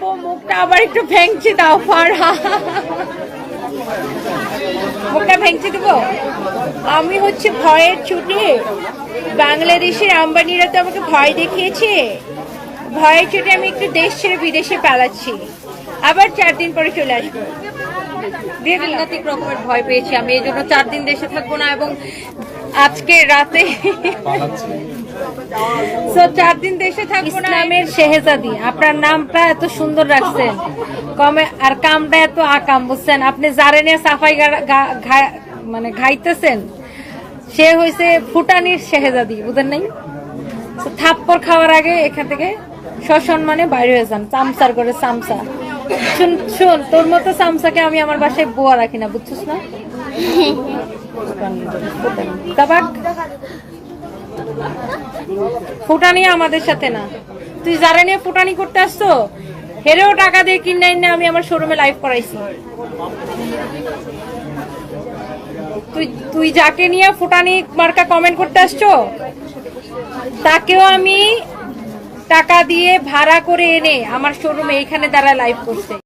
আপু মুখটা আবার একটু ভেঙচি দাও ফারহা, মুখটা ভেঙচি দেবো। আমি হচ্ছে ভয়ের ছুটে, বাংলাদেশের আম্বানিরা তো আমাকে ভয় দেখিয়েছে, ভয়ের ছুটে আমি একটু দেশ ছেড়ে বিদেশে পালাচ্ছি, আবার 4 দিন পরে চলে আসবো। সাংঘাতিক রকমের ভয় পেয়েছি আমি, এই জন্য 4 দিন দেশে থাকবো না এবং আজকে রাতে 4 দিন দেশে থাকবো না। ইসলামের শেহজাদি, আপনার নামটা এত সুন্দর রাখছেন, কমে আর কামটা এত আকাম, বুঝছেন? আপনি যারে নিয়ে সাফাই মানে ঘাইতেছেন, সে হয়েছে ফুটানির শেহজাদি, বুঝেন নাই? থাপ্পড় খাওয়ার আগে এখান থেকে সসম্মানে বাইরে হয়ে যান, চামচার করে চামচা। শুন, তোর মতো চামচাকে আমি আমার বাসায় বোয়া রাখি না, বুঝছিস না? ফুটানি আমাদের সাথে না। তুই যারা নিয়ে ফুটানি করতে আসছো, হেরেও টাকা দিয়ে কিনে না আমি আমার শোরুমে লাইভ করাইছি। তুই যাকে নিয়ে ফুটানি মার্কা কমেন্ট করতে আসছো, তাকেও আমি টাকা দিয়ে ভাড়া করে এনে আমার শোরুমে এখানে তারা লাইভ করছে।